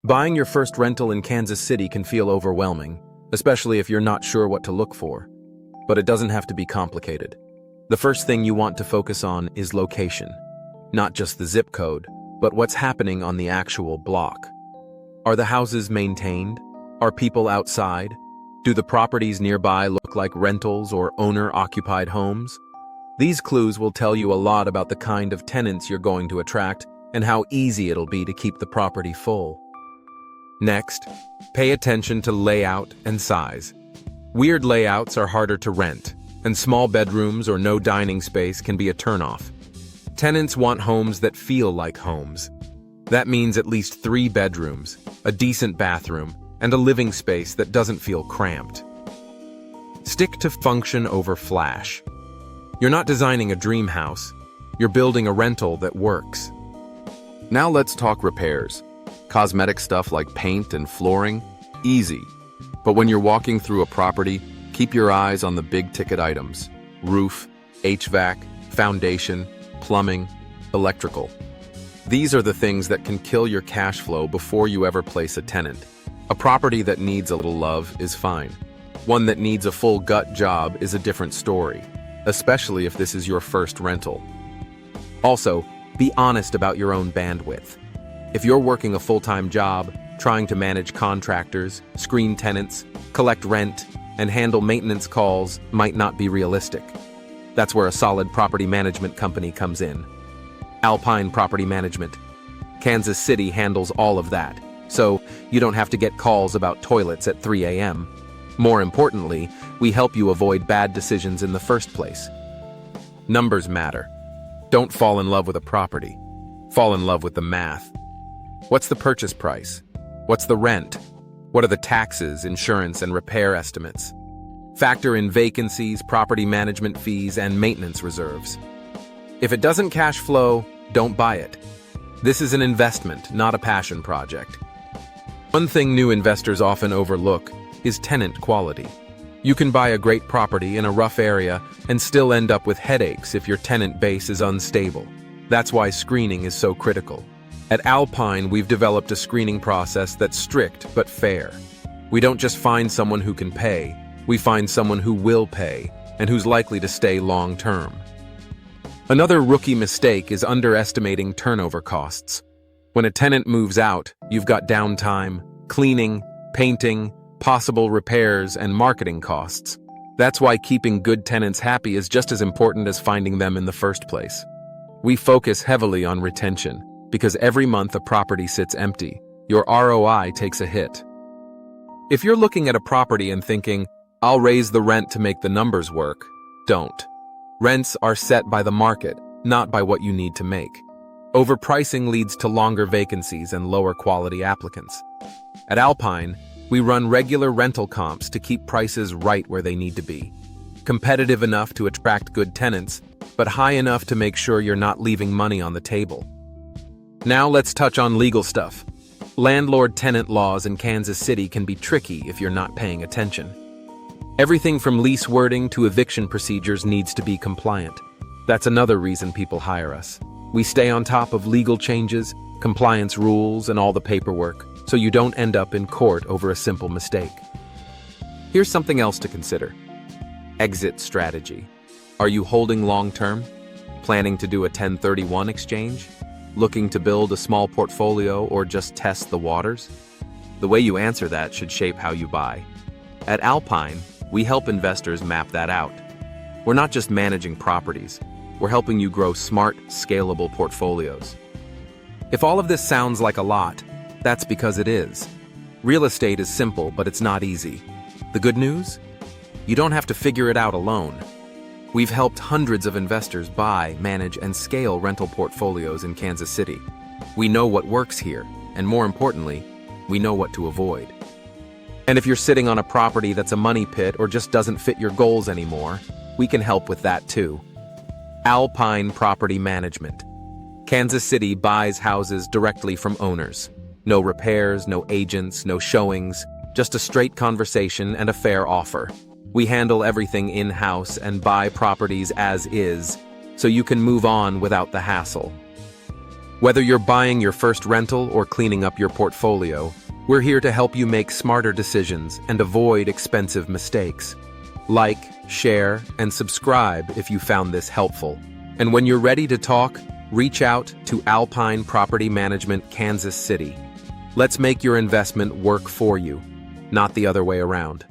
Buying your first rental in Kansas City can feel overwhelming, especially if you're not sure what to look for. But it doesn't have to be complicated. The first thing you want to focus on is location. Not just the zip code, but what's happening on the actual block. Are the houses maintained? Are people outside? Do the properties nearby look like rentals or owner-occupied homes? These clues will tell you a lot about the kind of tenants you're going to attract and how easy it'll be to keep the property full. Next, pay attention to layout and size. Weird layouts are harder to rent, and small bedrooms or no dining space can be a turnoff. Tenants want homes that feel like homes. That means at least 3 bedrooms, a decent bathroom, and a living space that doesn't feel cramped. Stick to function over flash. You're not designing a dream house, you're building a rental that works. Now let's talk repairs. Cosmetic stuff like paint and flooring, easy. But when you're walking through a property, keep your eyes on the big-ticket items: roof, HVAC, foundation, plumbing, electrical. These are the things that can kill your cash flow before you ever place a tenant. A property that needs a little love is fine. One that needs a full gut job is a different story, especially if this is your first rental. Also, be honest about your own bandwidth. If you're working a full-time job, trying to manage contractors, screen tenants, collect rent, and handle maintenance calls might not be realistic. That's where a solid property management company comes in. Alpine Property Management. Kansas City handles all of that, so you don't have to get calls about toilets at 3 a.m. More importantly, we help you avoid bad decisions in the first place. Numbers matter. Don't fall in love with a property. Fall in love with the math. What's the purchase price? What's the rent? What are the taxes, insurance, and repair estimates? Factor in vacancies, property management fees, and maintenance reserves. If it doesn't cash flow, don't buy it. This is an investment, not a passion project. One thing new investors often overlook is tenant quality. You can buy a great property in a rough area and still end up with headaches if your tenant base is unstable. That's why screening is so critical. At Alpine, we've developed a screening process that's strict but fair. We don't just find someone who can pay, we find someone who will pay and who's likely to stay long-term. Another rookie mistake is underestimating turnover costs. When a tenant moves out, you've got downtime, cleaning, painting, possible repairs, and marketing costs. That's why keeping good tenants happy is just as important as finding them in the first place. We focus heavily on retention, because every month a property sits empty, your ROI takes a hit. If you're looking at a property and thinking, "I'll raise the rent to make the numbers work," don't. Rents are set by the market, not by what you need to make. Overpricing leads to longer vacancies and lower quality applicants. At Alpine, we run regular rental comps to keep prices right where they need to be. Competitive enough to attract good tenants, but high enough to make sure you're not leaving money on the table. Now let's touch on legal stuff. Landlord-tenant laws in Kansas City can be tricky if you're not paying attention. Everything from lease wording to eviction procedures needs to be compliant. That's another reason people hire us. We stay on top of legal changes, compliance rules, and all the paperwork, so you don't end up in court over a simple mistake. Here's something else to consider. Exit strategy. Are you holding long-term? Planning to do a 1031 exchange? Looking to build a small portfolio or just test the waters? The way you answer that should shape how you buy. At Alpine, we help investors map that out. We're not just managing properties, we're helping you grow smart, scalable portfolios. If all of this sounds like a lot, that's because it is. Real estate is simple, but it's not easy. The good news? You don't have to figure it out alone. We've helped hundreds of investors buy, manage, and scale rental portfolios in Kansas City. We know what works here, and more importantly, we know what to avoid. And if you're sitting on a property that's a money pit or just doesn't fit your goals anymore, we can help with that too. Alpine Property Management. Kansas City buys houses directly from owners. No repairs, no agents, no showings, just a straight conversation and a fair offer. We handle everything in-house and buy properties as is, so you can move on without the hassle. Whether you're buying your first rental or cleaning up your portfolio, we're here to help you make smarter decisions and avoid expensive mistakes. Like, share, and subscribe if you found this helpful. And when you're ready to talk, reach out to Alpine Property Management, Kansas City. Let's make your investment work for you, not the other way around.